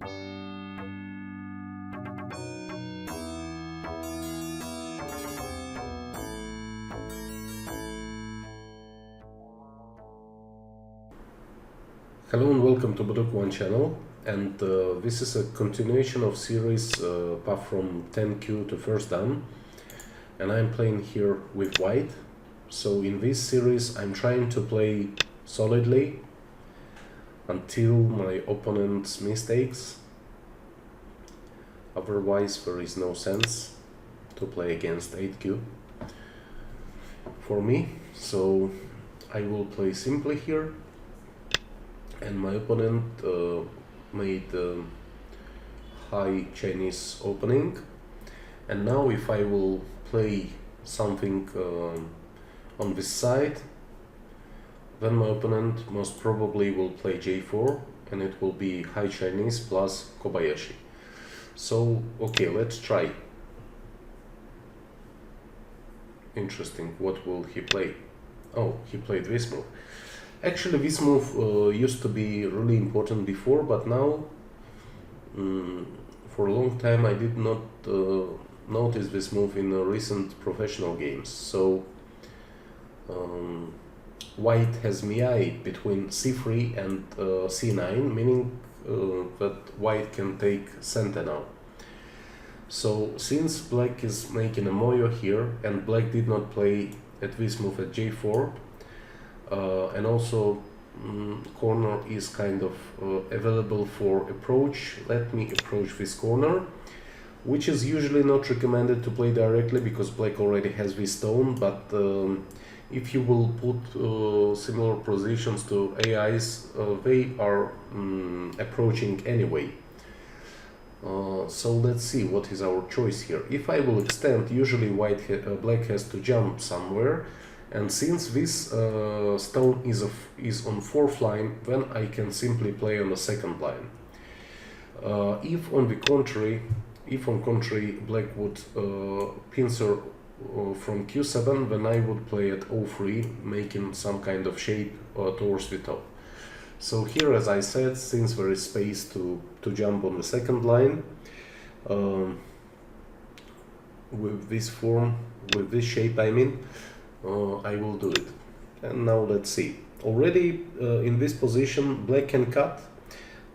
Hello and welcome to Baduk One channel, and this is a continuation of series path from 10Q to first dan, and I'm playing here with white. So in this series I'm trying to play solidly until my opponent's mistakes, otherwise there is no sense to play against 8Q for me. So I will play simply here. And my opponent made high Chinese opening, and now if I will play something on this side, then my opponent most probably will play J4, and it will be high Chinese plus Kobayashi. So okay, let's try. Interesting, what will he play? Oh, he played this move. Actually, this move used to be really important before, but now, for a long time, I did not notice this move in recent professional games. So, white has Miai between c3 and c9, meaning that white can take center now. So, since black is making a moyo here, and black did not play at this move at j4, and also corner is kind of available for approach. Let me approach this corner, which is usually not recommended to play directly because black already has this stone, but if you will put similar positions to AIs, they are approaching anyway. So let's see what is our choice here. If I will extend, usually black has to jump somewhere. And since this stone is on fourth line, then I can simply play on the second line. If on contrary black would pincer from q7, then I would play at o3, making some kind of shape towards the top. So here, as I said, since there is space to jump on the second line, with this form, with this shape I mean, I will do it. And now let's see. Already in this position black can cut,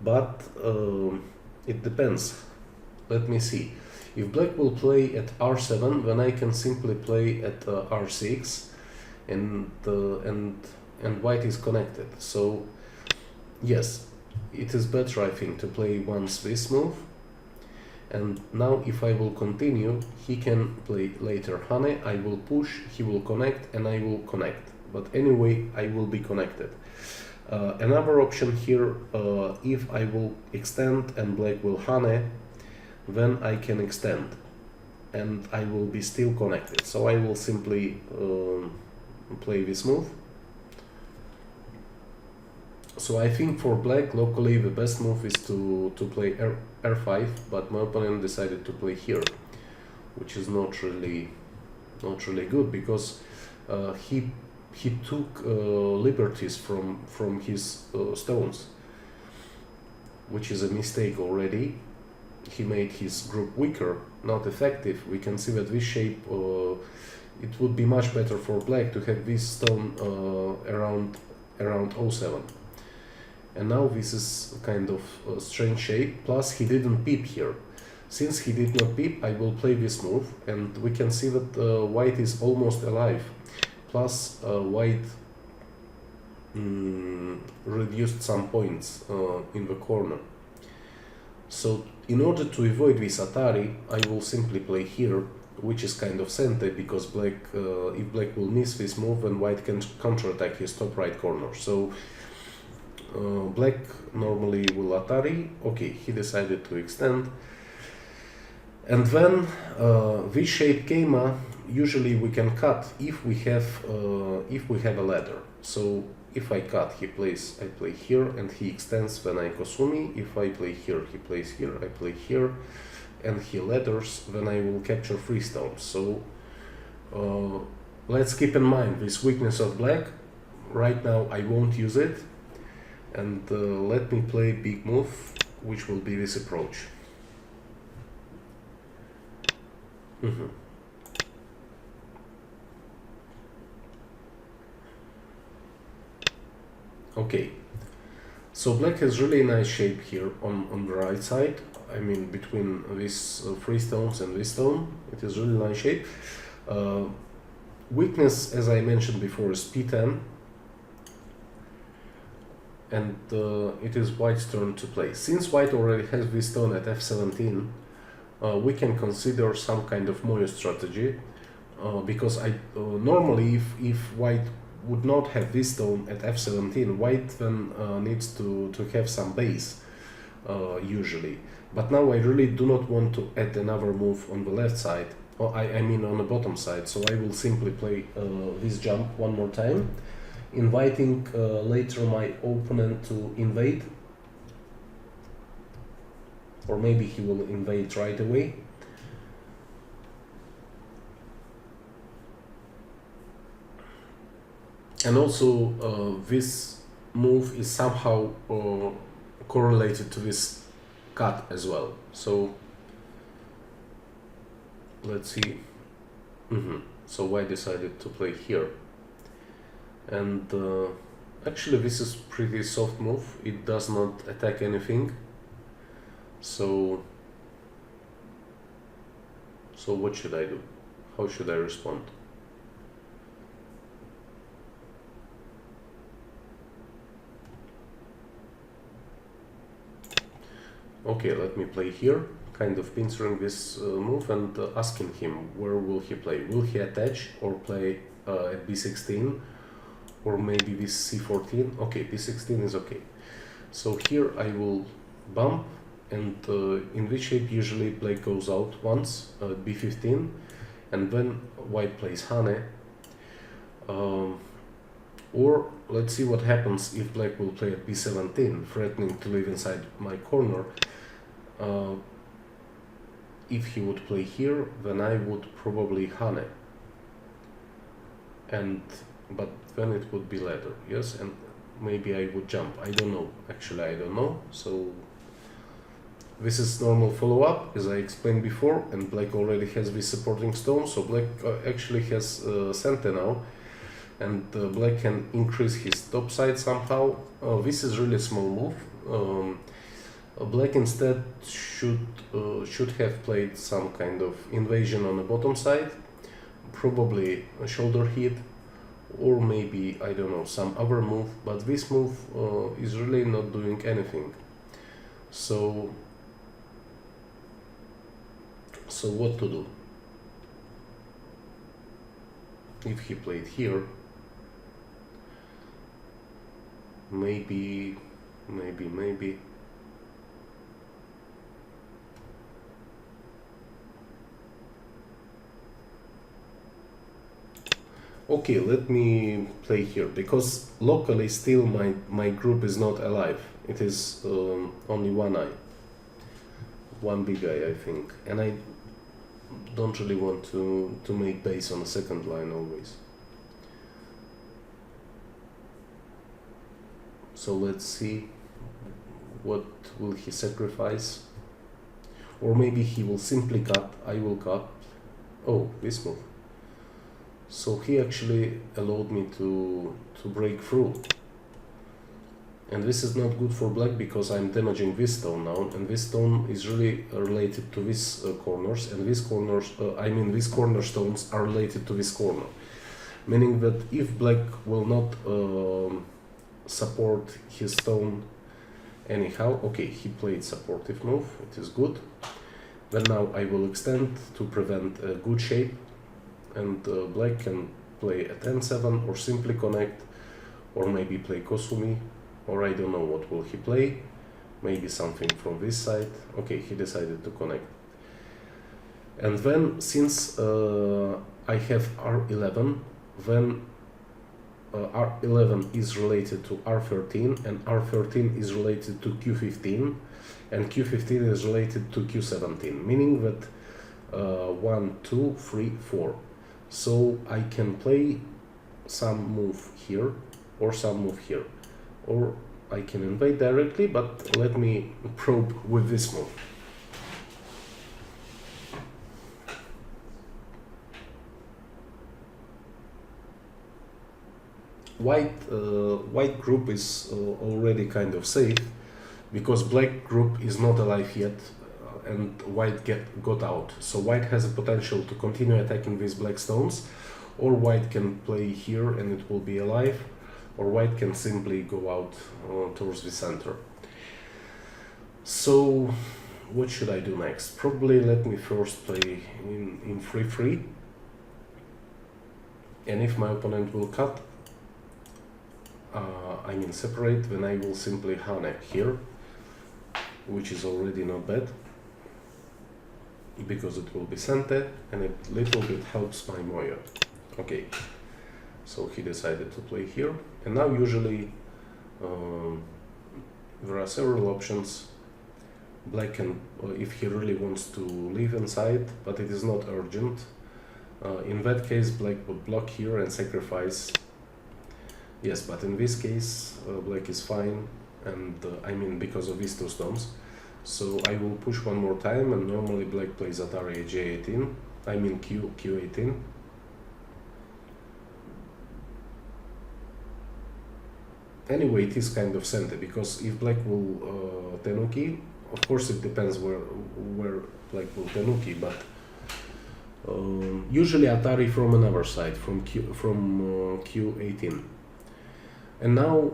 but it depends. Let me see. If black will play at r7, then I can simply play at r6, and white is connected. So yes, it is better, I think, to play once this move. And now if I will continue, he can play later Hane, I will push, he will connect, and I will connect. But anyway, I will be connected. Another option here, if I will extend and black will Hane, then I can extend and I will be still connected. So I will simply play this move. So I think for black locally the best move is to play r5, but my opponent decided to play here, which is not really good, because he took liberties from his stones, which is a mistake already. He made his group weaker, not effective. We can see that this shape, it would be much better for black to have this stone around o7. And now this is kind of a strange shape, plus he didn't peep here. Since he did not peep, I will play this move, and we can see that white is almost alive. Plus white reduced some points in the corner. So in order to avoid this Atari, I will simply play here, which is kind of center, because black, if black will miss this move, then white can counterattack his top right corner. So black normally will Atari. Okay, he decided to extend, and then this shape Keima, usually we can cut if we have a ladder. So if I cut, I play here, and he extends, then I Kosumi. If I play here, he plays here, I play here, and he ladders, then I will capture 3 stones. So let's keep in mind this weakness of black. Right now I won't use it. And let me play big move. which will be this approach. Okay, so black has really nice shape here on the right side. I mean, between these three stones and this stone, it is really nice shape. Weakness, as I mentioned before, is P10, and it is white's turn to play. Since white already has this stone at f17, we can consider some kind of Moyo strategy, because normally if white would not have this stone at f17, white then needs to have some base, usually. But now I really do not want to add another move on the left side, or I mean on the bottom side, so I will simply play this jump one more time, inviting later my opponent to invade, or maybe he will invade right away. And also this move is somehow correlated to this cut as well. So let's see. So white decided to play here, and actually this is pretty soft move. It does not attack anything. So what should I do? How should I respond? Okay, let me play here, kind of pincering this move and asking him where will he play. Will he attach or play at b16, or maybe this c14? Okay, b16 is okay. So here I will bump, and in this shape usually black goes out once at b15, and then white plays Hane. Or let's see what happens if black will play at b17, threatening to live inside my corner. If he would play here, then I would probably Hane, but then it would be ladder, yes, and maybe I would jump. I don't know, actually I don't know. So this is normal follow-up, as I explained before, and black already has this supporting stone, so black actually has center now, and black can increase his top side somehow. This is really a small move. Black instead should have played some kind of invasion on the bottom side, probably a shoulder hit, or maybe, I don't know, some other move, but this move is really not doing anything. So what to do? If he played here, maybe. Okay, let me play here, because locally still my group is not alive. It is only one eye. One big eye, I think. And I don't really want to make base on the second line always. So let's see, what will he sacrifice? Or maybe he will simply cut, I will cut. Oh, this move. So he actually allowed me to break through. And this is not good for black, because I'm damaging this stone now, and this stone is really related to these corners, and these corners, these cornerstones are related to this corner. Meaning that if black will not support his stone anyhow, okay, he played supportive move, it is good. Then now I will extend to prevent a good shape, and black can play a 10-7 or simply connect, or maybe play Kosumi, or I don't know what will he play, maybe something from this side. Okay, he decided to connect. And then, since I have R11, then R11 is related to R13, and R13 is related to Q15, and Q15 is related to Q17, meaning that 1, 2, 3, 4. So I can play some move here, or some move here, or I can invade directly, but let me probe with this move. White group is already kind of safe, because black group is not alive yet, and white got out. So white has a potential to continue attacking these black stones, or white can play here and it will be alive, or white can simply go out towards the center. So what should I do next? Probably let me first play in 3-3, and if my opponent will cut, I mean separate, then I will simply Hane here, which is already not bad, because it will be Sente, and it little bit helps my Moyo. Okay, so he decided to play here, and now usually there are several options. Black can, if he really wants to leave inside, but it is not urgent. In that case, black would block here and sacrifice. Yes, but in this case, black is fine, and I mean because of these two stones. So I will push one more time, and normally black plays Atari J18, I mean Q18. Anyway, it is kind of Sente, because if black will Tenuki, of course it depends where black will Tenuki, but usually Atari from another side, from Q18. And now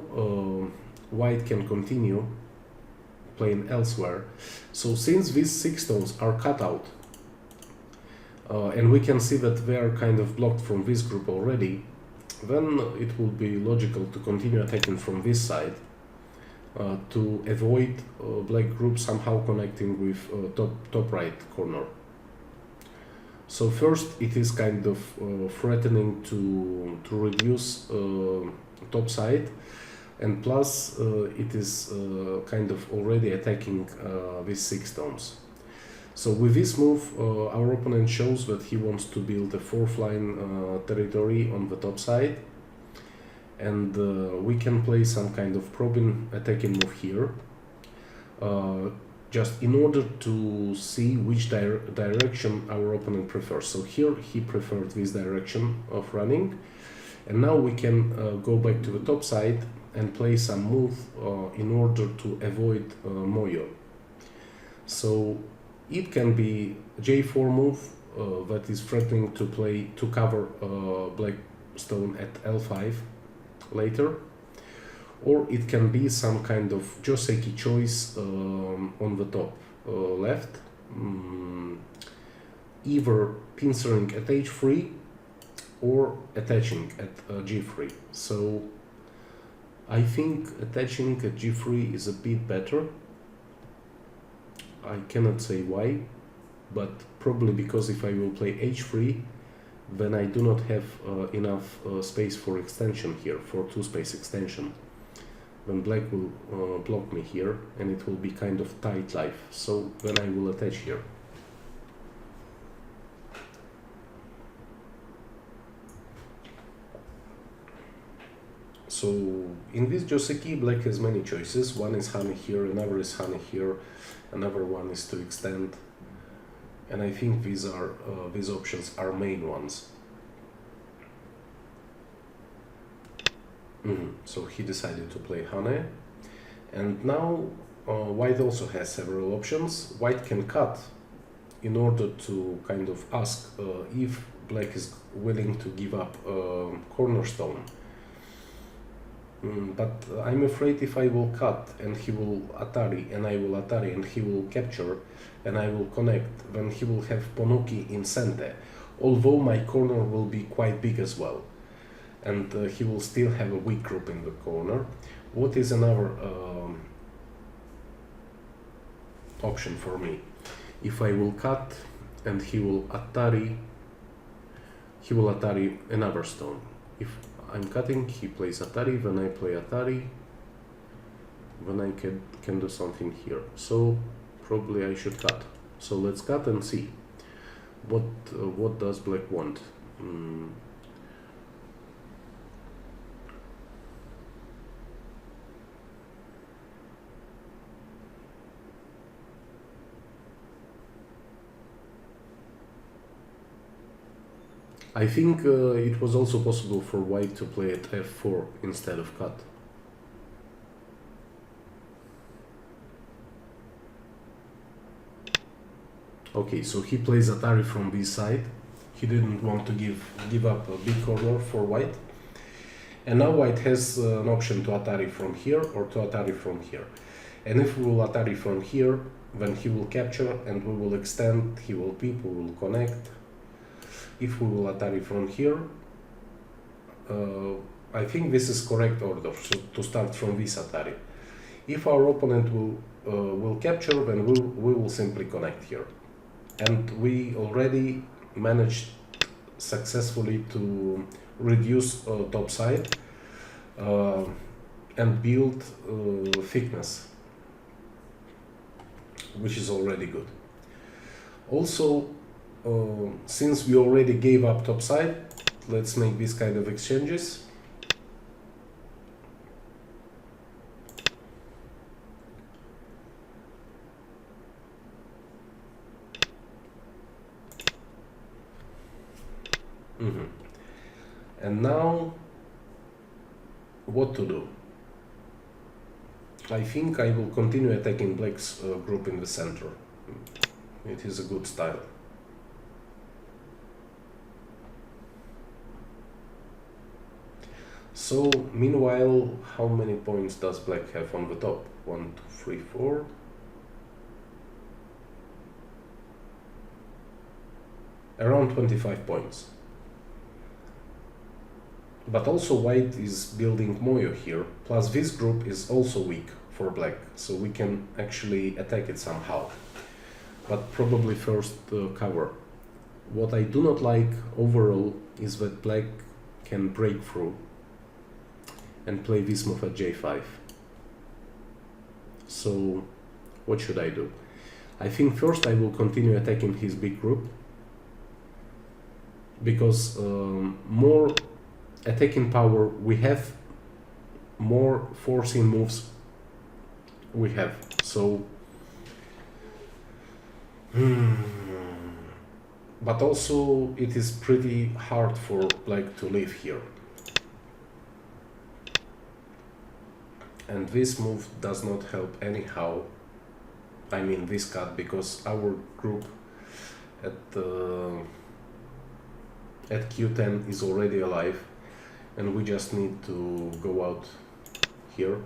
white can continue playing elsewhere. So since these 6 stones are cut out, and we can see that they are kind of blocked from this group already, then it will be logical to continue attacking from this side to avoid black group somehow connecting with top right corner. So first it is kind of threatening to reduce top side, and plus it is kind of already attacking these 6 stones. So with this move, our opponent shows that he wants to build a 4th line territory on the top side, and we can play some kind of probing attacking move here, just in order to see which direction our opponent prefers. So here he preferred this direction of running, and now we can go back to the top side and play some move in order to avoid Moyo. So it can be J4 move that is threatening to cover black stone at L5 later, or it can be some kind of Joseki choice on the top left, either pincering at H3 or attaching at G3. So I think attaching at G3 is a bit better. I cannot say why, but probably because if I will play H3, then I do not have enough space for extension here, for 2-space extension. Then black will block me here, and it will be kind of tight life, so then I will attach here. So in this Joseki, black has many choices. One is Hane here, another is Hane here, another one is to extend, and I think these options are main ones. So he decided to play Hane, and now white also has several options. White can cut in order to kind of ask if black is willing to give up cornerstone. But I'm afraid if I will cut and he will Atari and I will Atari and he will capture and I will connect, then he will have Ponuki in Sente, although my corner will be quite big as well, and he will still have a weak group in the corner. What is another option for me? If I will cut and he will Atari another stone. If I'm cutting, he plays Atari, then I play Atari, then I can do something here. So probably I should cut. So let's cut and see what does black want. I think it was also possible for white to play at f4 instead of cut. Okay, so he plays Atari from this side. He didn't want to give up a big corner for white. And now white has an option to Atari from here or to Atari from here. And if we will Atari from here, then he will capture and we will extend, he will peep, we will connect. If we will Atari from here, I think this is correct order, so to start from this Atari. If our opponent will capture, then we will simply connect here. And we already managed successfully to reduce top side and build thickness, which is already good. Also, since we already gave up top side, let's make this kind of exchanges. And now, what to do? I think I will continue attacking black's group in the center. It is a good style. So, meanwhile, how many points does black have on the top? 1, 2, 3, 4. Around 25 points. But also white is building Moyo here, plus this group is also weak for black, so we can actually attack it somehow. But probably first cover. What I do not like overall is that black can break through and play this move at j5. So what should I do? I think first I will continue attacking his big group, because more attacking power we have, more forcing moves we have. So but also it is pretty hard for black to live here, and this move does not help anyhow. I mean this cut, because our group at q10 is already alive, and we just need to go out here.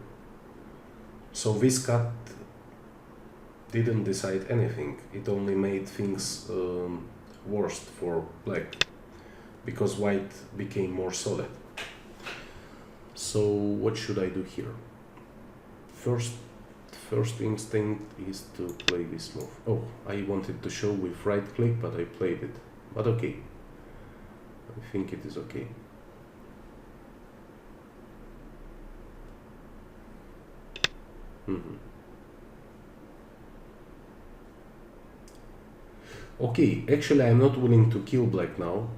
So this cut didn't decide anything, it only made things worse for black, because white became more solid. So what should I do here? First instinct is to play this move. Oh, I wanted to show with right click, but I played it. But okay, I think it is okay. Okay, actually I'm not willing to kill black now.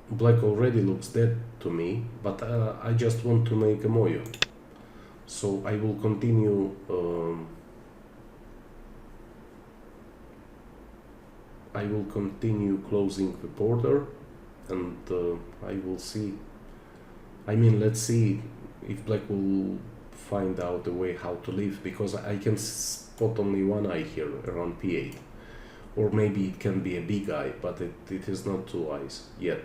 Black already looks dead to me, but I just want to make a Moyo. So I will continue closing the border, and I will see. I mean, let's see if black will find out a way how to live, because I can spot only one eye here around p8, or maybe it can be a big eye, but it is not two eyes yet.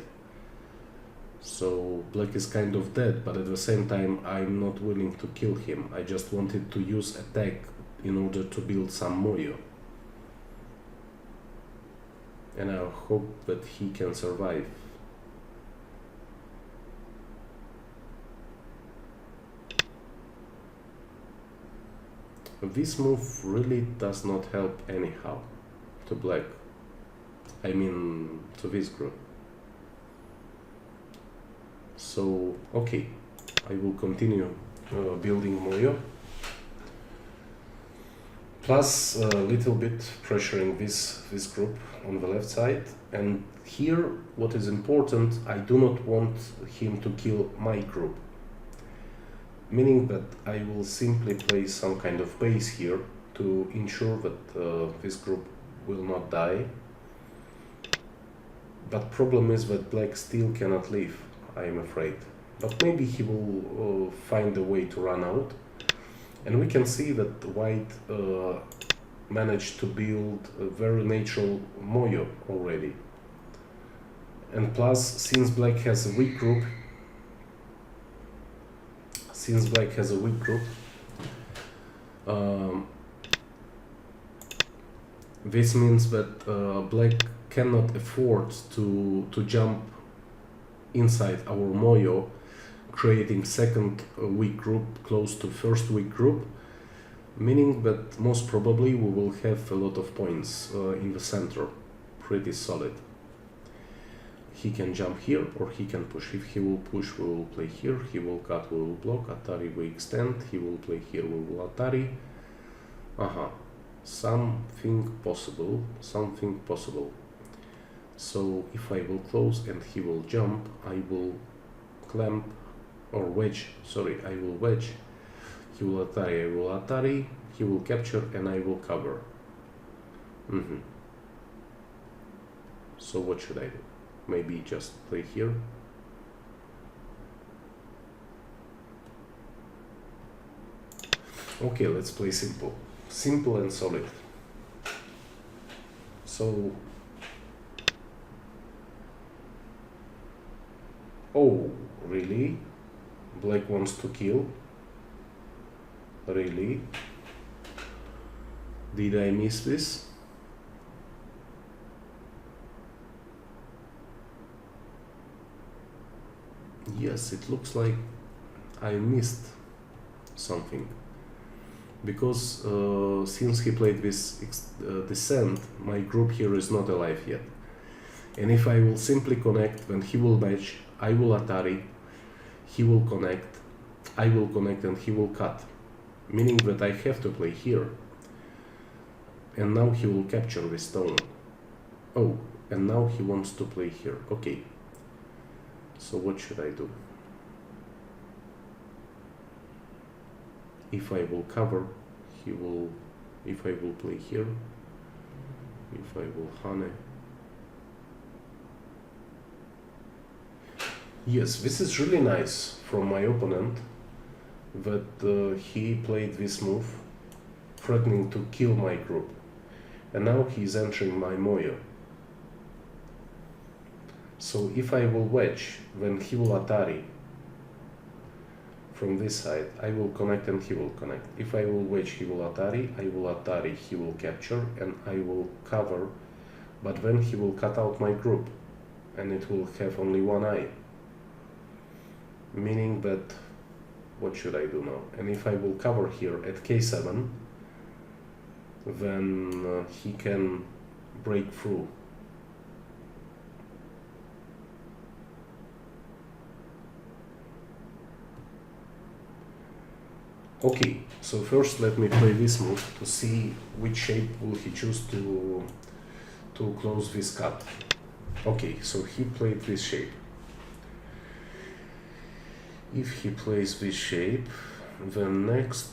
So black is kind of dead, but at the same time I'm not willing to kill him. I just wanted to use attack in order to build some Moyo, and I hope that he can survive. This move really does not help anyhow to black, I mean to this group. So okay, I will continue building Moyo, plus a little bit pressuring this group on the left side. And here what is important, I do not want him to kill my group, meaning that I will simply play some kind of base here to ensure that this group will not die. But problem is that black still cannot leave, I am afraid. But maybe he will find a way to run out. And we can see that white managed to build a very natural moyo already. And plus, since black has a weak group, this means that black cannot afford to jump inside our moyo, creating second weak group close to first weak group, meaning that most probably we will have a lot of points in the center, pretty solid. He can jump here or he can push. If he will push, we will play here. He will cut, we will block. Atari, we extend. He will play here, we will Atari. Something possible. So if I will close and he will jump, I will clamp or wedge. Sorry, I will wedge. He will Atari, I will Atari. He will capture and I will cover. So what should I do? Maybe just play here. Okay, let's play simple. Simple and solid. So, oh, really? Black wants to kill? Really? Did I miss this? Yes, it looks like I missed something. Because since he played this descent, my group here is not alive yet. And if I will simply connect, when he will match, I will Atari, he will connect, I will connect and he will cut. Meaning that I have to play here. And now he will capture this stone. Oh, and now he wants to play here. Okay. So what should I do? If I will cover, he will, if I will play here, if I will Hane. Yes, this is really nice from my opponent that he played this move, threatening to kill my group. And now he is entering my moyo. So if I will wedge, then he will Atari from this side, I will connect and he will connect. If I will wedge, he will Atari, I will Atari, he will capture, and I will cover, but then he will cut out my group, and it will have only one eye. Meaning that, what should I do now? And if I will cover here at k7, then he can break through. Okay, so first let me play this move to see which shape will he choose to close this cut. Okay, so he played this shape. If he plays this shape, then next...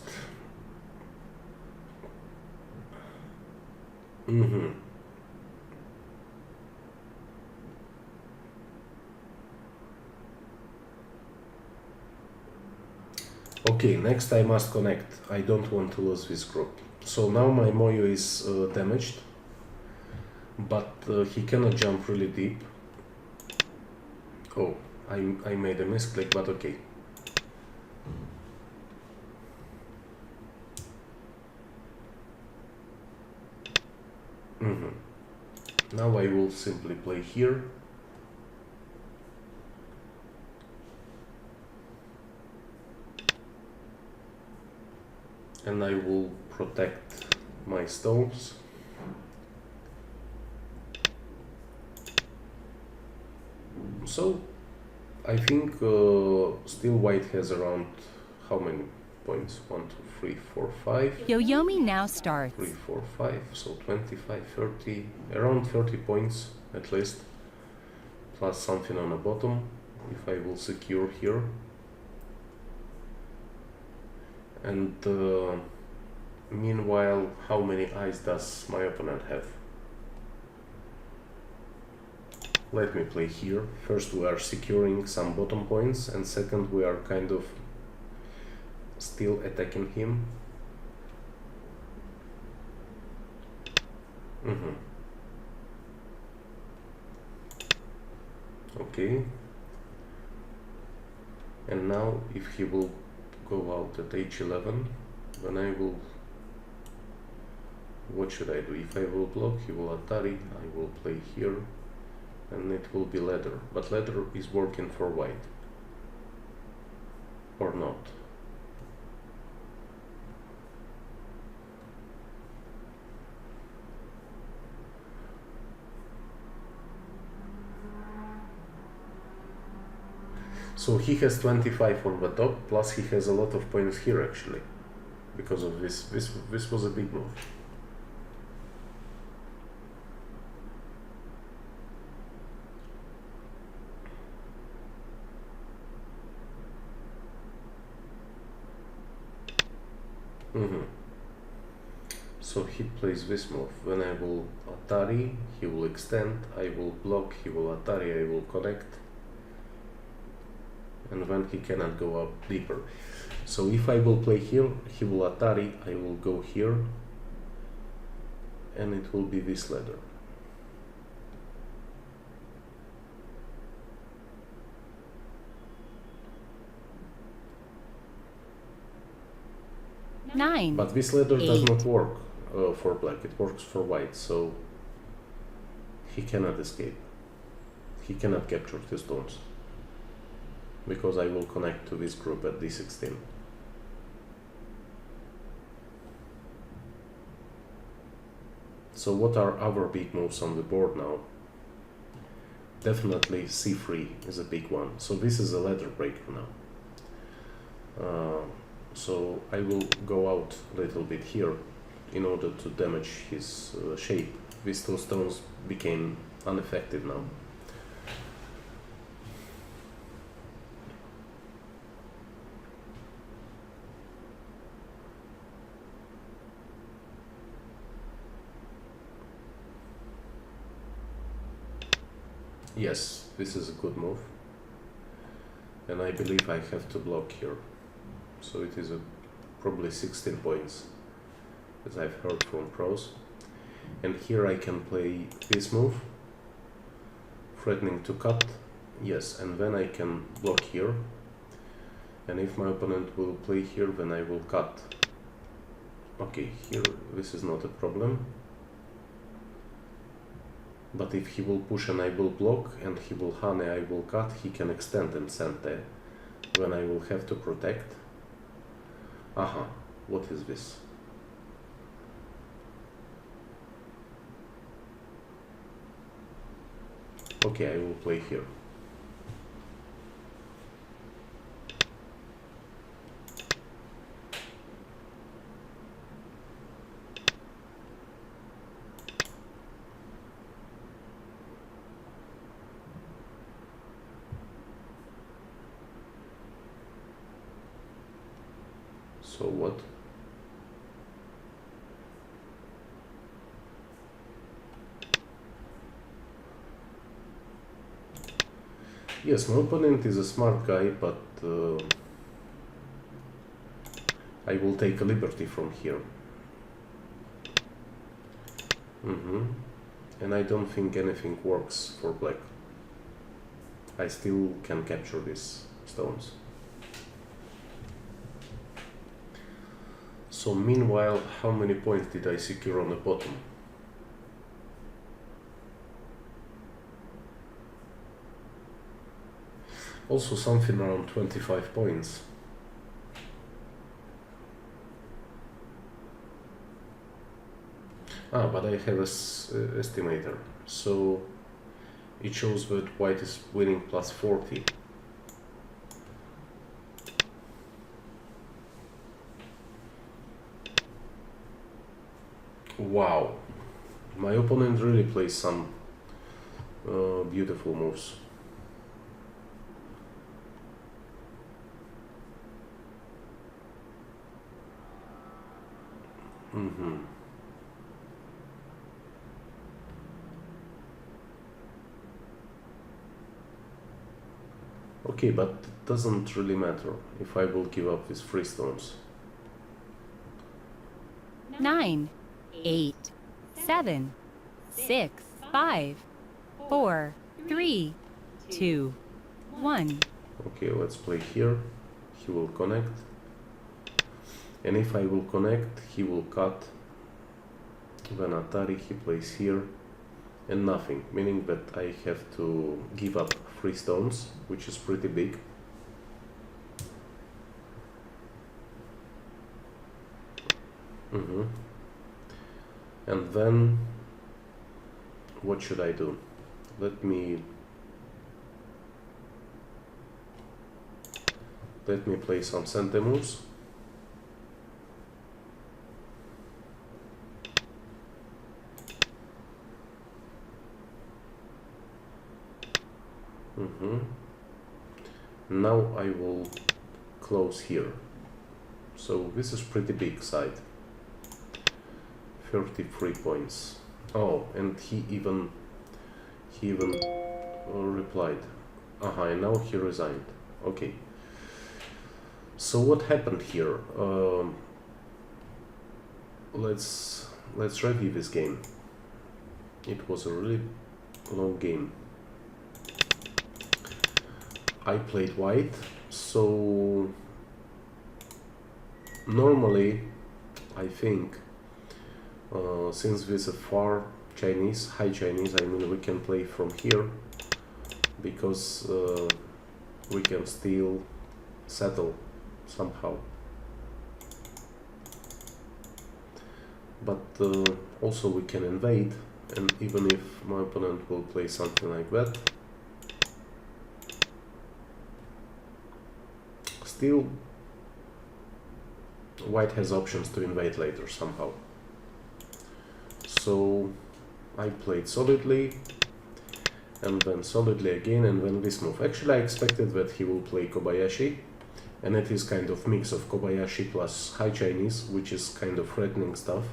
Okay, next I must connect. I don't want to lose this group. So now my moyo is damaged, but he cannot jump really deep. Oh, I made a misclick, but okay. Now I will simply play here. And I will protect my stones. So I think still white has around how many points? 1, 2, 3, 4, 5. Yo-Yomi now starts. 3, 4, 5. So 25, 30, around 30 points at least, plus something on the bottom. If I will secure here. And meanwhile, how many eyes does my opponent have? let me play here. First we are securing some bottom points, and second we are kind of still attacking him. Okay. And now if he will go out at h11, then I will... What should I do? If I will block, he will Atari, I will play here, and it will be ladder. But ladder is working for white. Or not. So he has 25 for the top, plus he has a lot of points here actually. Because of this. This was a big move. So he plays this move. When I will Atari, he will extend, I will block, he will Atari, I will connect. And then he cannot go up deeper. So if I will play here, he will Atari, I will go here, and it will be this ladder. Nine. But this ladder does not work for black, it works for white, so he cannot escape. He cannot capture the stones, because I will connect to this group at d16. So what are our big moves on the board now? Definitely c3 is a big one. So this is a ladder breaker now. So I will go out a little bit here in order to damage his shape. These two stones became ineffective now. Yes, this is a good move, and I believe I have to block here, so it is probably 16 points, as I've heard from pros. And here I can play this move, threatening to cut, yes, and then I can block here, and if my opponent will play here, then I will cut. Okay, here this is not a problem. But if he will push and I will block, and he will hane, I will cut, he can extend and send there. Then I will have to protect. Aha, what is this? Okay, I will play here. So what? Yes, my opponent is a smart guy, but I will take a liberty from here. And I don't think anything works for black. I still can capture these stones. So meanwhile, how many points did I secure on the bottom? Also something around 25 points. But I have a estimator, so it shows that white is winning plus 40. Wow, my opponent really plays some beautiful moves. Okay, but it doesn't really matter if I will give up these free stones. 9, 8, 7, 6, 5, 4, 3, 2, 1. Okay, let's play here. He will connect. And if I will connect, he will cut. Then Atari, he plays here. And nothing, meaning that I have to give up 3 stones, which is pretty big. And then what should I do? Let me play some center moves. Now I will close here. So this is pretty big side. 33 points. Oh, and he even replied. And now he resigned. Okay. So what happened here? Let's review this game. It was a really long game. I played white, so normally I think since this is a far Chinese, high Chinese, I mean we can play from here because we can still settle somehow. But also we can invade, and even if my opponent will play something like that, still white has options to invade later somehow. So I played solidly, and then solidly again, and then this move. Actually I expected that he will play Kobayashi, and it is kind of mix of Kobayashi plus high Chinese, which is kind of threatening stuff.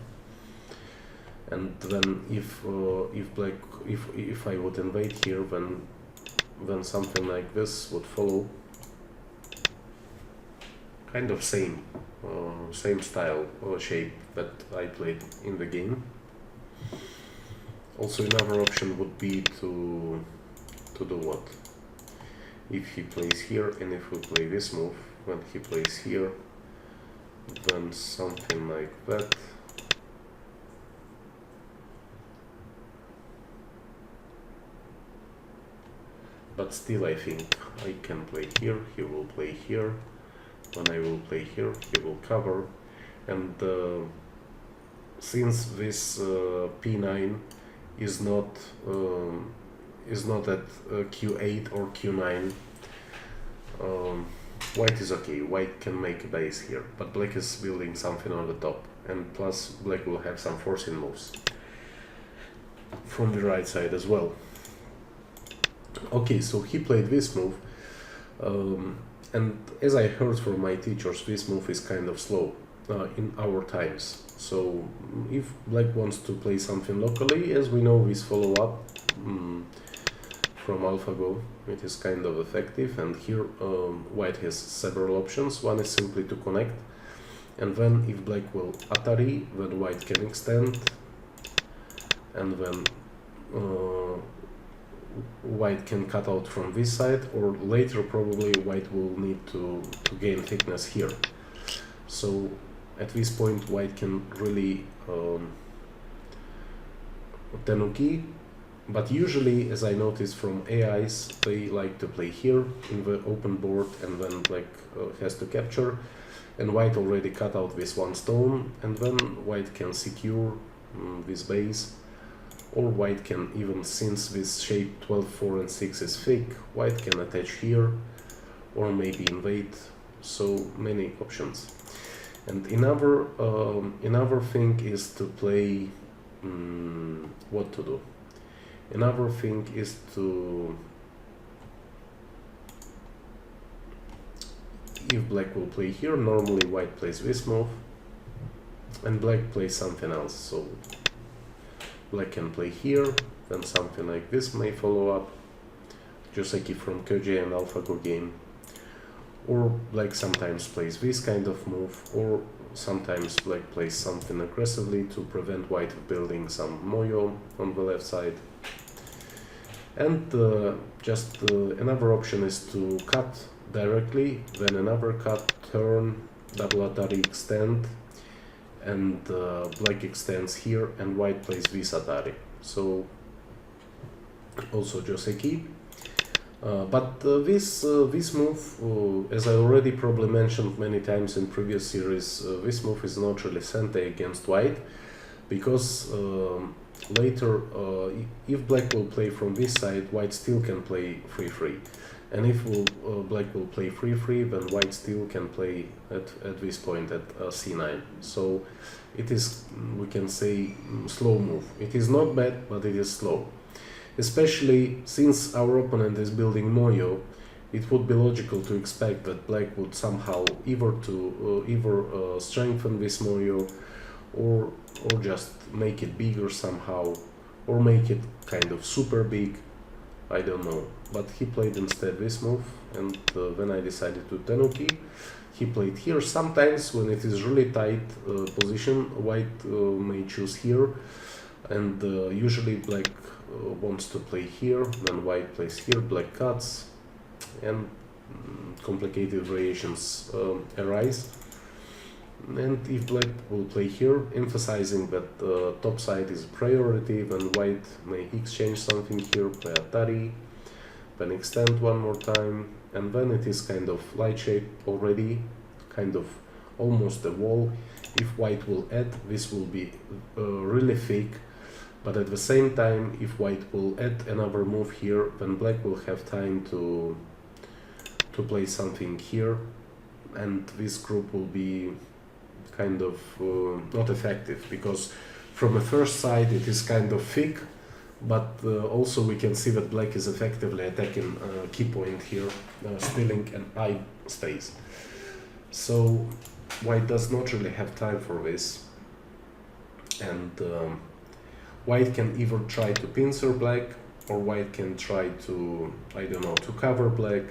And then if I would invade here, then something like this would follow. Kind of same style or shape that I played in the game. Also another option would be to do what? If he plays here, and if we play this move, when he plays here, then something like that. But still I think I can play here, he will play here. When I will play here, he will cover, and since this P9 is not at Q8 or Q9, white is okay. White can make a base here, but black is building something on the top, and plus black will have some forcing moves from the right side as well. Okay, so he played this move. And as I heard from my teachers, this move is kind of slow in our times. So if black wants to play something locally, as we know, this follow-up from AlphaGo, it is kind of effective. And here white has several options. One is simply to connect, and then if black will Atari, then white can extend, and then white can cut out from this side, or later probably white will need to gain thickness here. So at this point white can really tenuki, but usually, as I noticed from AIs, they like to play here in the open board, and then black has to capture, and white already cut out this one stone, and then white can secure this base. Or white can, even since this shape 12, 4 and 6 is thick, white can attach here or maybe invade. So many options. And another thing is to play what to do. Another thing is to, if black will play here, normally white plays this move and black plays something else. So black can play here, then something like this may follow up. Joseki from Koji and AlphaGo game. Or black sometimes plays this kind of move, or sometimes black plays something aggressively to prevent white building some moyo on the left side. And another option is to cut directly, then another cut, turn, double atari, extend, and black extends here and white plays this atari. So also Joseki. But this move, as I already probably mentioned many times in previous series, this move is not really sente against white, because later if black will play from this side, white still can play 3-3, and if black will play 3-3, then white still can play at this point at c9. So it is, we can say, slow move. It is not bad, but it is slow. Especially since our opponent is building moyo, it would be logical to expect that black would somehow either strengthen this moyo, or just make it bigger somehow, or make it kind of super big. I don't know. But he played instead this move, and then I decided to tenuki. He played here. Sometimes when it is really tight position, white may choose here, and usually black wants to play here, then white plays here, black cuts, and complicated variations arise. And if black will play here, emphasizing that top side is a priority, then white may exchange something here, play atari, then extend one more time, and then it is kind of light shape already, kind of almost a wall. If white will add, this will be really thick. But at the same time, if white will add another move here, then black will have time to play something here, and this group will be kind of not effective, because from the first side it is kind of thick, but also we can see that black is effectively attacking key point here, stealing an I space. So white does not really have time for this, and white can either try to pincer black, or white can try to, I don't know, to cover black,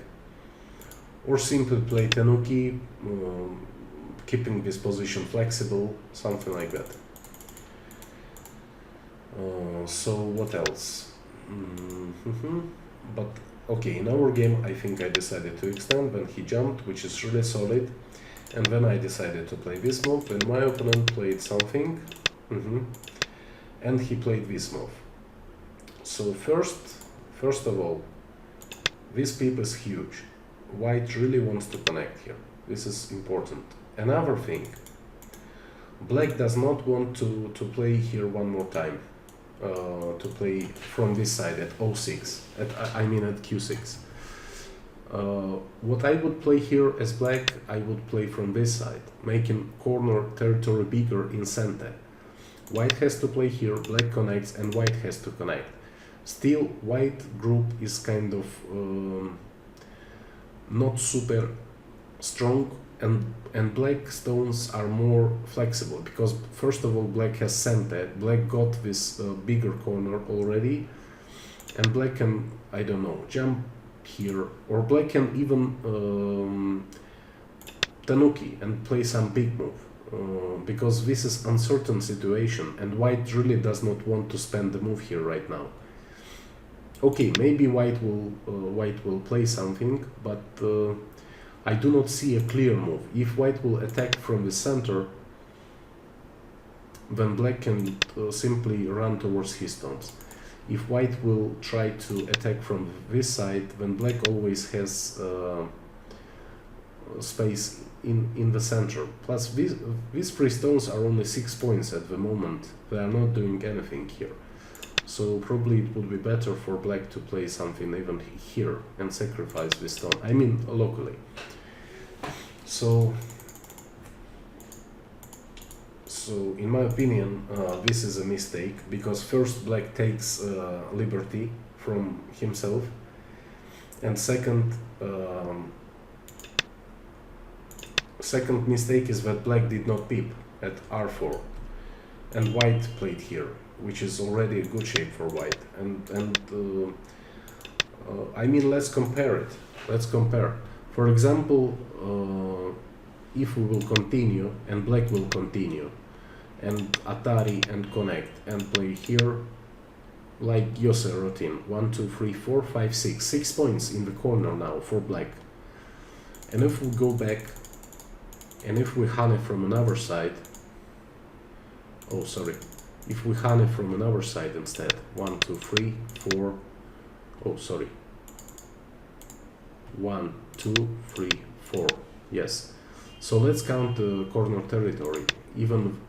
or simply play tenuki, keeping this position flexible, something like that. So what else? But okay, in our game I think I decided to extend, then he jumped, which is really solid, and then I decided to play this move, and my opponent played something. And he played this move. So first of all, this peep is huge. White really wants to connect here. This is important. Another thing, black does not want to play here one more time, to play from this side at O6, I mean at Q6. What I would play here as black, I would play from this side, making corner territory bigger in center. White has to play here, black connects, and white has to connect. Still, white group is kind of not super strong, and black stones are more flexible, because first of all black has center, black got this bigger corner already, and black can, I don't know, jump here, or black can even tenuki and play some big move. Because this is uncertain situation, and white really does not want to spend the move here right now. Okay, maybe white will play something, but I do not see a clear move. If white will attack from the center, then black can simply run towards his stones. If white will try to attack from this side, then black always has space in the center. Plus these three stones are only 6 points at the moment. They are not doing anything here. So probably it would be better for black to play something even here and sacrifice this stone. I mean locally. So in my opinion, this is a mistake, because first black takes liberty from himself, and second mistake is that black did not peep at r4, and white played here, which is already a good shape for white, and I mean, let's compare it. Let's compare. For example, if we will continue and black will continue and Atari and connect and play here like Yose routine 1, 2, 3, 4, 5, 6. 6 points in the corner now for black. And if we go back and if we honey from another side, oh sorry, if we honey from another side instead, 1, 2, 3, 4, oh sorry, 1, 2, 3, 4, yes. So let's count the corner territory, even,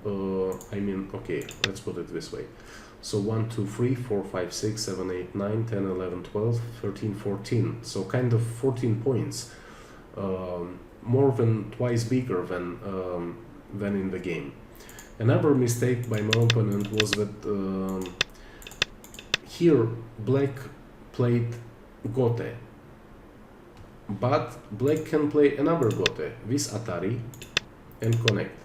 I mean, okay, let's put it this way. So 1, 2, 3, 4, 5, 6, 7, 8, 9, 10, 11, 12, 13, 14. So kind of 14 points, more than twice bigger than in the game. Another mistake by my opponent was that here black played Gote, but black can play another Gote with Atari and connect.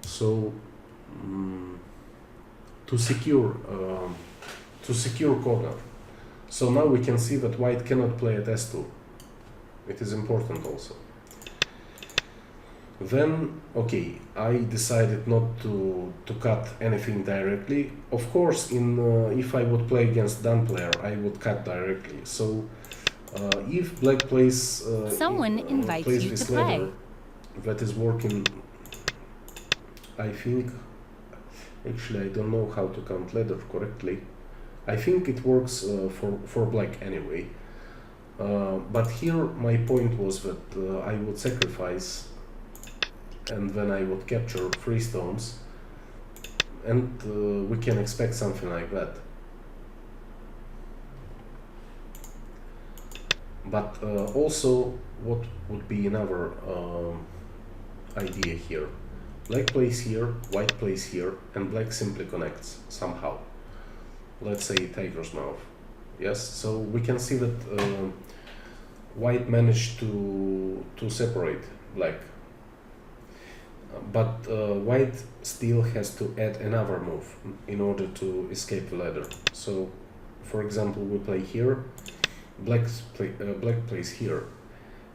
So to secure corner. So now we can see that white cannot play at S2. It is important also. Then, okay, I decided not to cut anything directly. Of course, if I would play against done player, I would cut directly. So if black plays Someone invites you this to play. ladder that is working, I think, actually I don't know how to count ladder correctly. I think it works for black anyway. But here my point was that I would sacrifice and then I would capture 3 stones, and we can expect something like that. But also, what would be another idea here? Black plays here, white plays here, and black simply connects somehow. Let's say tiger's mouth. Yes, so we can see that white managed to separate black. But white still has to add another move in order to escape the ladder. So, for example, we play here, black plays here.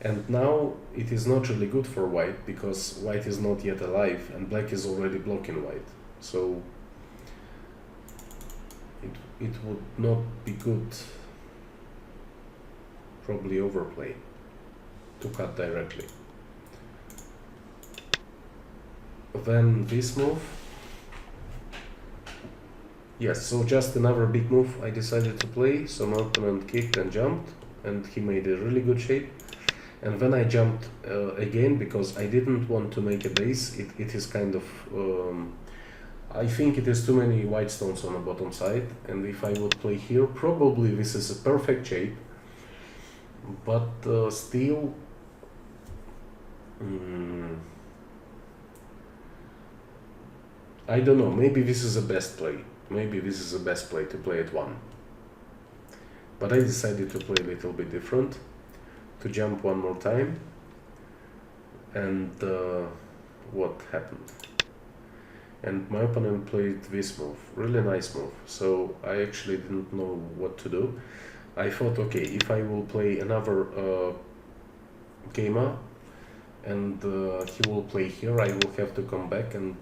And now it is not really good for white, because white is not yet alive and black is already blocking white. So it would not be good, probably overplay, to cut directly. Then this move. Yes, so just another big move I decided to play. So my opponent kicked and jumped, and he made a really good shape. And then I jumped again, because I didn't want to make a base. It is kind of, I think it is too many white stones on the bottom side, and if I would play here, probably this is a perfect shape, but still, I don't know, maybe this is the best play. Maybe this is the best play to play at 1. But I decided to play a little bit different, to jump one more time, and what happened? And my opponent played this move, really nice move, so I actually didn't know what to do. I thought, okay, if I will play another Keima, and he will play here, I will have to come back, and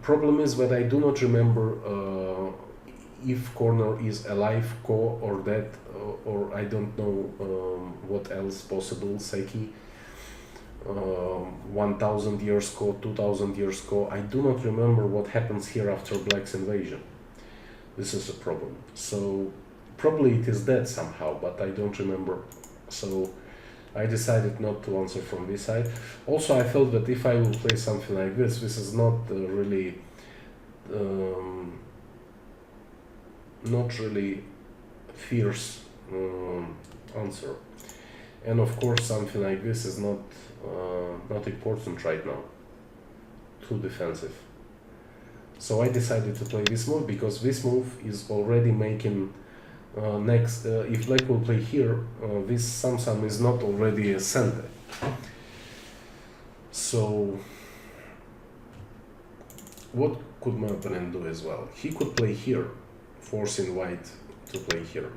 problem is that I do not remember if corner is alive, ko, or dead, or I don't know what else possible, Seiki, 1000 years ko, 2000 years ko. I do not remember what happens here after black's invasion. This is a problem. So probably it is dead somehow, but I don't remember. So I decided not to answer from this side. Also, I felt that if I will play something like this is not really fierce answer. And of course, something like this is not important right now. Too defensive. So I decided to play this move, because this move is already making next. If black will play here, this Samsam is not already a center. So what could my opponent do as well? He could play here forcing white to play here.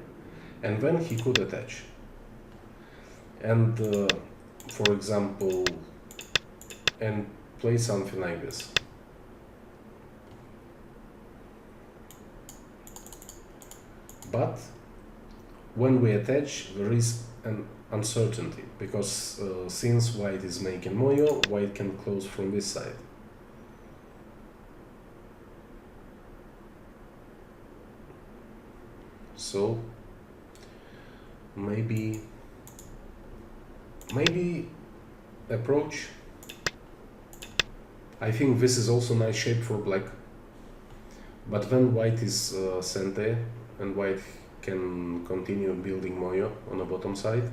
And then he could attach. And for example, and play something like this. But when we attach, there is an uncertainty, because since white is making moyo, white can close from this side. So maybe approach. I think this is also nice shape for black, but then white is center, and white can continue building moyo on the bottom side.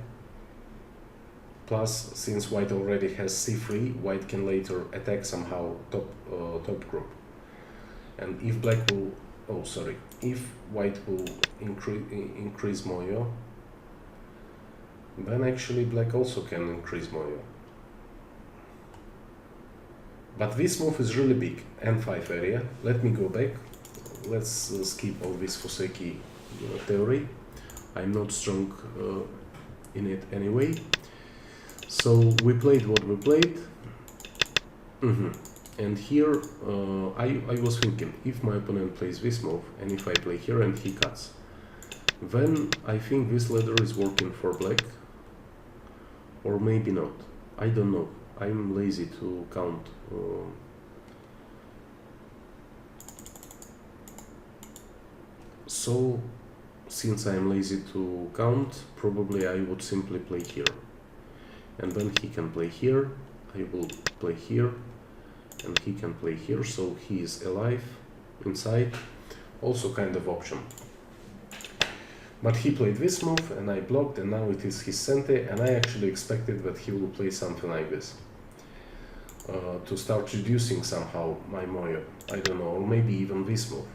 Plus, since white already has c3, white can later attack somehow top group. And if black will, if white will increase moyo, then actually black also can increase moyo. But this move is really big, n5 area. Let me go back. Let's skip all this Fuseki theory. I'm not strong in it anyway. So we played what we played. And here I was thinking, if my opponent plays this move, and if I play here and he cuts, then I think this ladder is working for black, or maybe not. I don't know. I'm lazy to count. So, since I'm lazy to count, probably I would simply play here. And then he can play here, I will play here, and he can play here, so he is alive inside. Also kind of option. But he played this move, and I blocked, and now it is his center, and I actually expected that he will play something like this. To start reducing somehow my moyo, I don't know, or maybe even this move.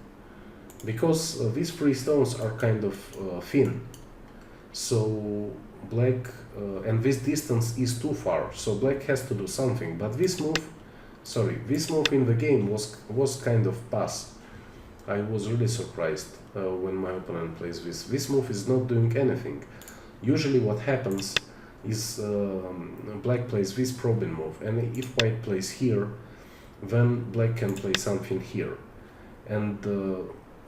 Because these three stones are kind of thin, so black, and this distance is too far, so black has to do something. But this move in the game was kind of pass. I was really surprised when my opponent plays this. This move is not doing anything. Usually what happens is black plays this probing move, and if white plays here, then black can play something here. And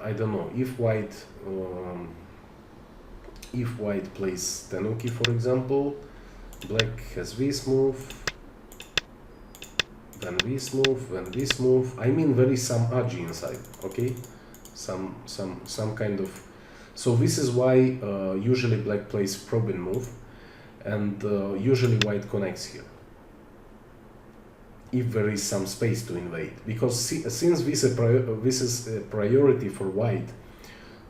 I don't know, if white plays Tenuki, for example, black has this move, then this move, then this move. I mean, there is some aji inside, okay? Some kind of. So this is why usually black plays probing move, and usually white connects here, if there is some space to invade, because since this is a priority for white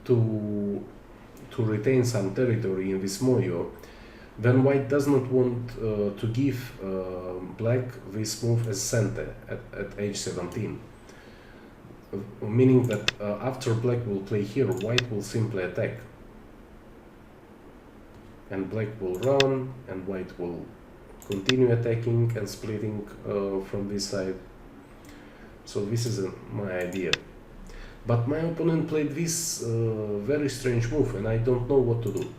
to retain some territory in this moyo, then white does not want to give black this move as center at age 17, meaning that after black will play here, white will simply attack, and black will run, and white will continue attacking and splitting from this side. So this is my idea. But my opponent played this very strange move, and I don't know what to do.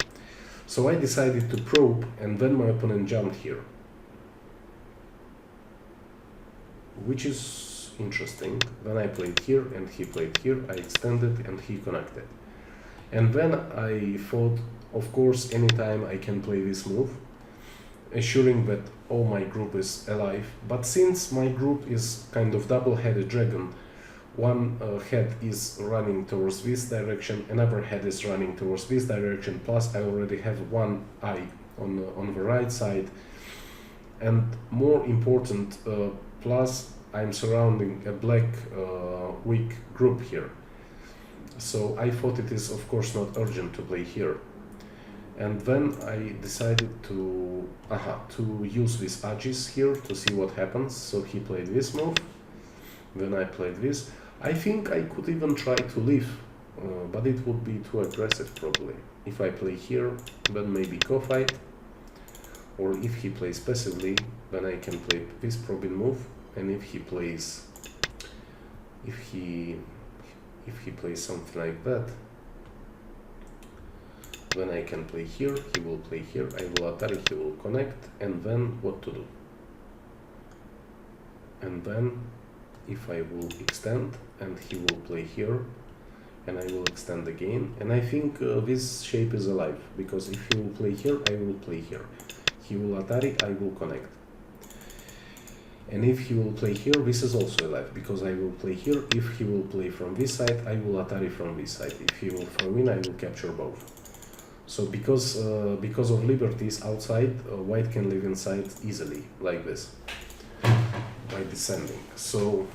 So I decided to probe, and then my opponent jumped here, which is interesting. Then I played here, and he played here. I extended, and he connected. And then I thought, of course, anytime I can play this move, assuring that all my group is alive. But since my group is kind of double-headed dragon, one head is running towards this direction, another head is running towards this direction, plus I already have one eye on the right side, and more important, plus I'm surrounding a black weak group here. So I thought it is of course not urgent to play here. And then I decided to use these ajis here to see what happens. So he played this move, then I played this. I think I could even try to leave, but it would be too aggressive probably. If I play here, then maybe co-fight, or if he plays passively, then I can play this probing move, and if he plays something like that, Then I can play here, he will play here, I will Atari, he will connect, and then what to do? And then if I will extend and he will play here and I will extend again, and I think this shape is alive, because if he will play here, I will play here. He will Atari, I will connect. And if he will play here, this is also alive, because I will play here. If he will play from this side, I will Atari from this side. If he will throw in, I will capture both. So because of liberties outside, white can live inside easily, like this, by descending. So,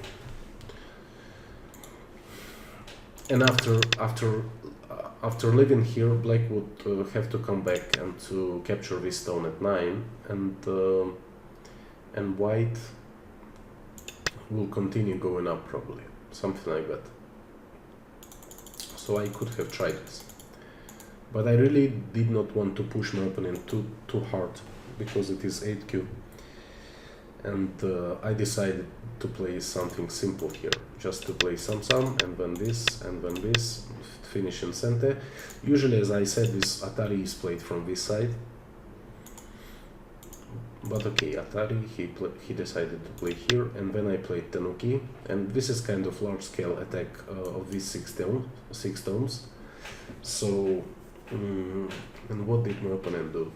and after living here, black would have to come back and to capture this stone at 9, and white will continue going up probably, something like that. So I could have tried this, but I really did not want to push my opponent too hard, because it is 8q, and I decided to play something simple here, just to play some and then this, finish in center. Usually, as I said, this Atari is played from this side, but okay, Atari, he decided to play here, and then I played Tenuki, and this is kind of large scale attack of these 6 stones. So, and what did my opponent do?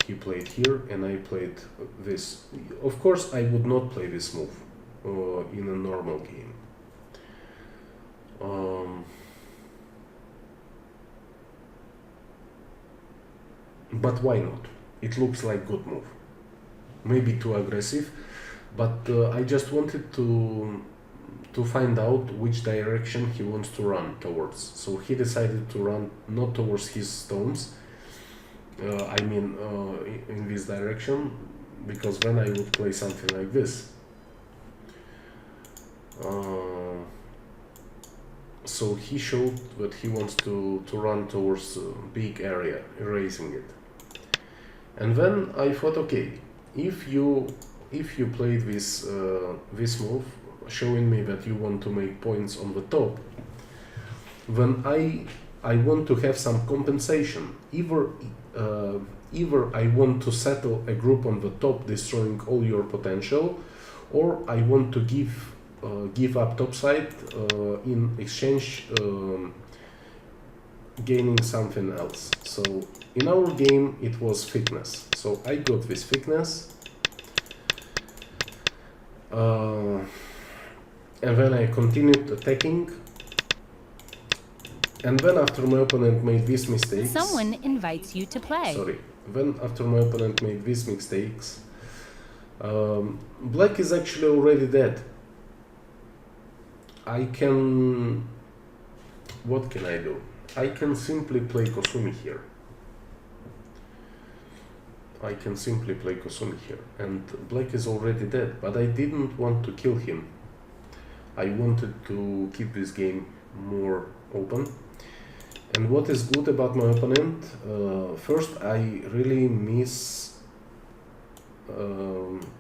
He played here, and I played this. Of course, I would not play this move in a normal game. But why not? It looks like good move. Maybe too aggressive, but I just wanted to find out which direction he wants to run towards. So he decided to run not towards his stones, in this direction, because then I would play something like this. So he showed that he wants to run towards a big area, erasing it. And then I thought, okay, if you played this this move, showing me that you want to make points on the top, then I want to have some compensation. Either I want to settle a group on the top, destroying all your potential, or I want to give up topside in exchange, gaining something else. So in our game it was thickness, so I got this thickness, and then I continued attacking, and then after my opponent made these mistakes, Someone invites you to play. Then after my opponent made these mistakes, black is actually already dead. What can I do? I can simply play Kosumi here. And black is already dead, but I didn't want to kill him. I wanted to keep this game more open. And what is good about my opponent? First, I really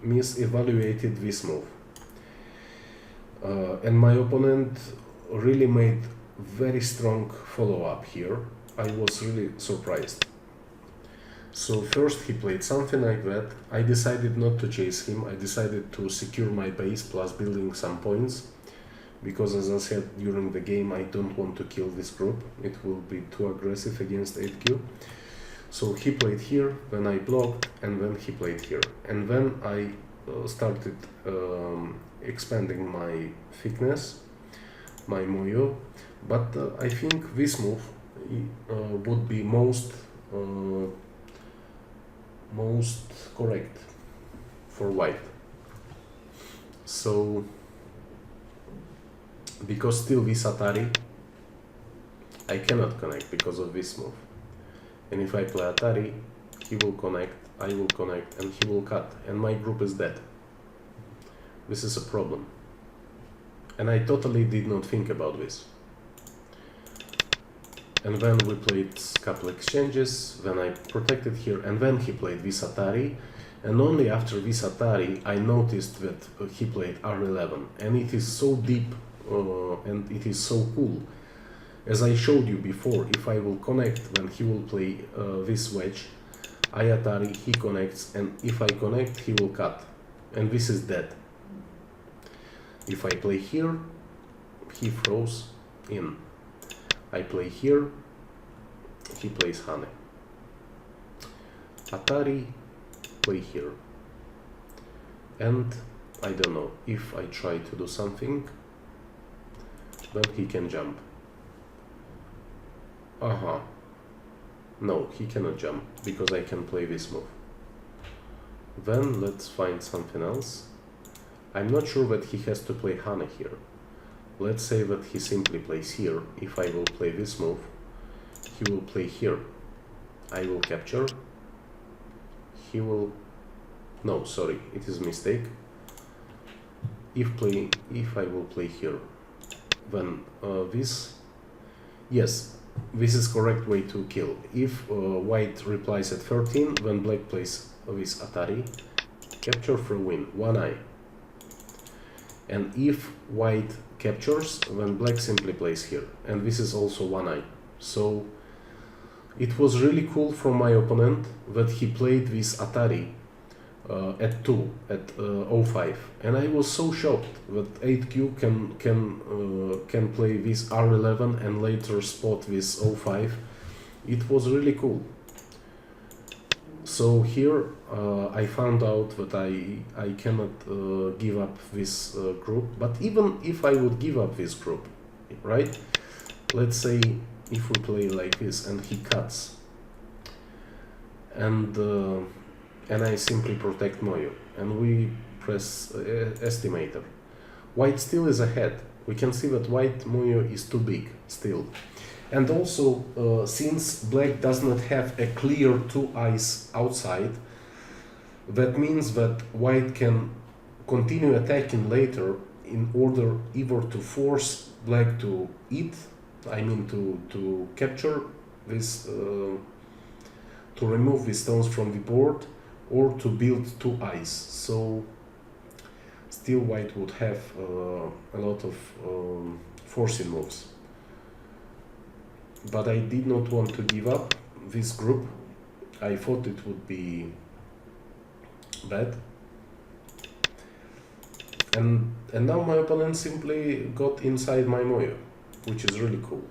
mis-evaluated this move. And my opponent really made very strong follow-up here. I was really surprised. So first he played something like that. I decided not to chase him. I decided to secure my base plus building some points, because as I said during the game, I don't want to kill this group. It will be too aggressive against 8q. So he played here, then I blocked, and then he played here. And then I started expanding my thickness, my moyo, but I think this move would be most correct for white. So because still this Atari, I cannot connect because of this move, and if I play Atari, he will connect, I will connect, and he will cut, and my group is dead. This is a problem, and I totally did not think about this. And then we played a couple exchanges, then I protected here, and then he played this Atari, and only after this Atari I noticed that he played R11, and it is so deep and it is so cool, As I showed you before, if I will connect when he will play this wedge, I Atari, he connects, and if I connect, he will cut. And this is dead. If I play here, he throws in. I play here, he plays honey. Atari, play here. And I don't know, if I try to do something, then he can jump. No, he cannot jump, because I can play this move. Then let's find something else. I'm not sure that he has to play honey here. Let's say that he simply plays here. If I will play this move, he will play here. I will capture. He will... No, sorry, it is a mistake. If I will play here, then this... Yes, this is correct way to kill. If white replies at 13, then black plays with Atari. Capture for win, one eye. And if white captures, then black simply plays here. And this is also one eye. So it was really cool from my opponent that he played this Atari at 2, at 05. And I was so shocked that 8Q can play this R11 and later spot this 05. It was really cool. So here I found out that I cannot give up this group, but even if I would give up this group, right? Let's say if we play like this and he cuts, and I simply protect Moyo, and we press estimator. White still is ahead. We can see that white Moyo is too big still. And also, since black does not have a clear 2 eyes outside, that means that white can continue attacking later in order either to force black to eat, I mean to capture this, to remove the stones from the board, or to build 2 eyes. So still white would have a lot of forcing moves. But I did not want to give up this group. I thought it would be bad. And now my opponent simply got inside my Moyo, which is really cool.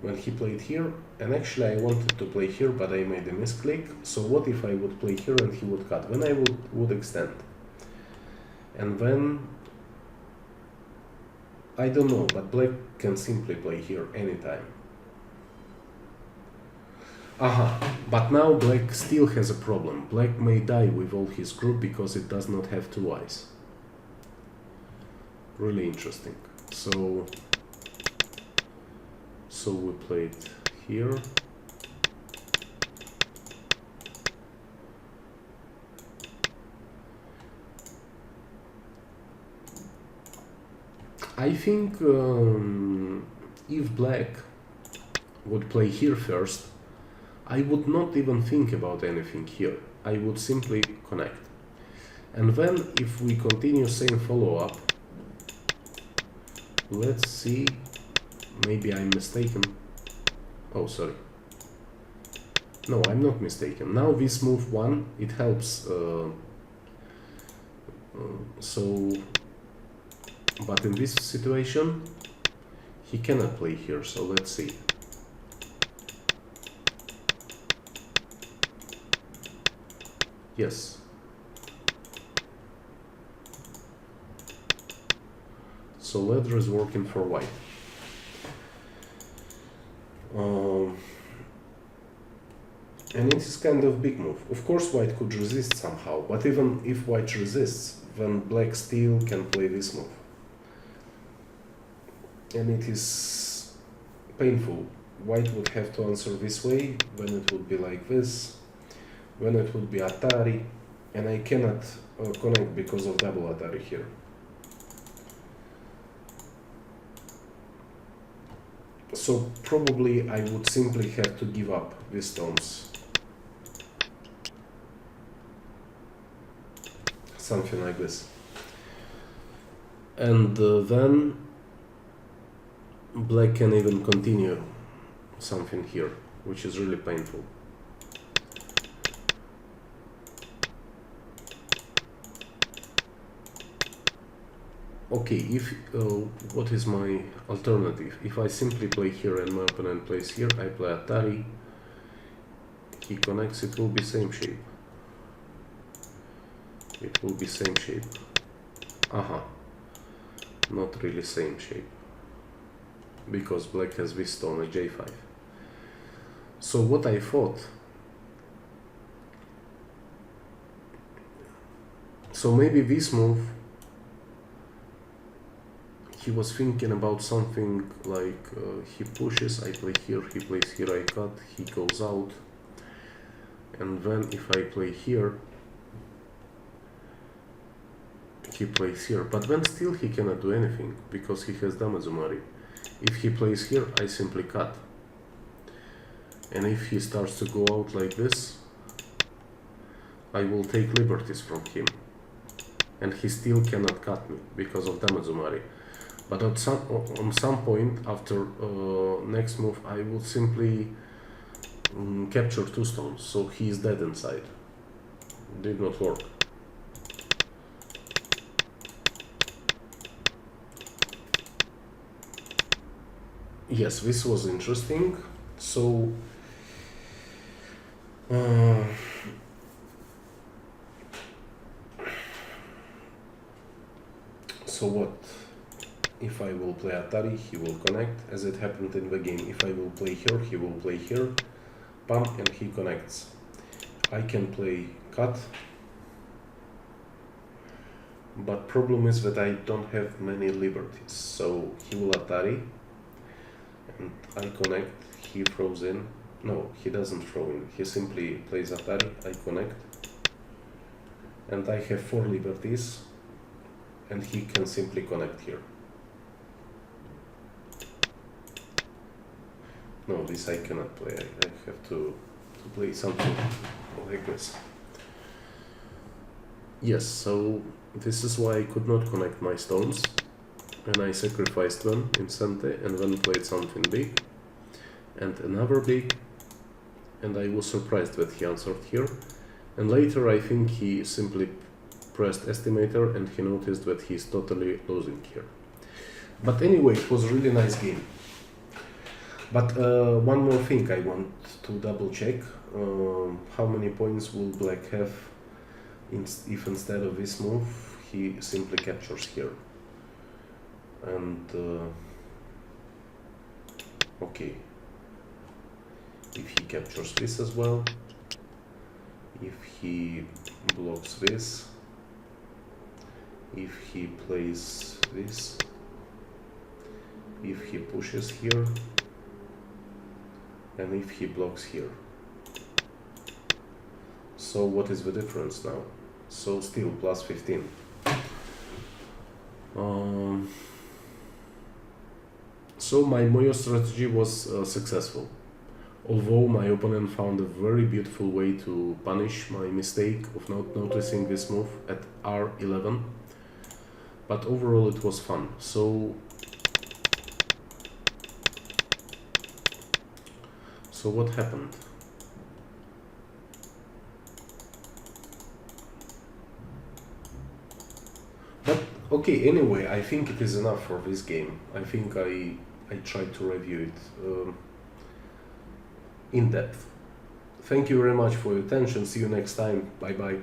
When he played here, and actually I wanted to play here, but I made a misclick. So what if I would play here and he would cut? Then I would extend. And then, I don't know, but black can simply play here anytime. But now black still has a problem. Black may die with all his group because it does not have 2 eyes. Really interesting. So we played here. I think if black would play here first, I would not even think about anything here. I would simply connect. And then if we continue same follow-up, let's see, maybe I'm mistaken. Oh, sorry. No, I'm not mistaken. Now this move 1, it helps. But in this situation, he cannot play here, so let's see. Yes. So ladder is working for white. And it is kind of big move. Of course white could resist somehow, but even if white resists, then black still can play this move. And it is painful. White would have to answer this way, then it would be like this, then it would be Atari, and I cannot connect because of double Atari here. So probably I would simply have to give up these stones. Something like this. And then black can even continue something here, which is really painful. Okay, if what is my alternative? If I simply play here and my opponent plays here, I play Atari, he connects, it will be same shape. It will be same shape. Aha, not really same shape, because black has this stone at J5. So what I thought, so maybe this move, he was thinking about something like he pushes, I play here, he plays here, I cut, he goes out, and then if I play here, he plays here, but then still he cannot do anything because he has Damazumari. If he plays here, I simply cut, and if he starts to go out like this, I will take liberties from him, and he still cannot cut me because of Damazumari. But on some point after next move, I will simply capture 2 stones, so he is dead inside. Did not work. Yes, this was interesting. So so what? If I will play Atari, he will connect, as it happened in the game. If I will play here, he will play here, pump, and he connects. I can play cut, but problem is that I don't have many liberties. So he will Atari, and I connect, he throws in. No, he doesn't throw in, he simply plays Atari, I connect, and I have 4 liberties, and he can simply connect here. No, this I cannot play. I have to play something like this. Yes, so this is why I could not connect my stones, and I sacrificed them in Sente and then played something big and another big, and I was surprised that he answered here. And later I think he simply pressed estimator and he noticed that he's totally losing here. But anyway, it was a really nice game. But one more thing I want to double check, how many points will black have if instead of this move he simply captures here. And okay, if he captures this as well, if he blocks this, if he plays this, if he pushes here, and if he blocks here. So what is the difference now? So still plus 15. So my Moyo strategy was successful, although my opponent found a very beautiful way to punish my mistake of not noticing this move at R11, but overall it was fun. So what happened? But okay, anyway, I think it is enough for this game. I think I tried to review it in depth. Thank you very much for your attention. See you next time. Bye bye.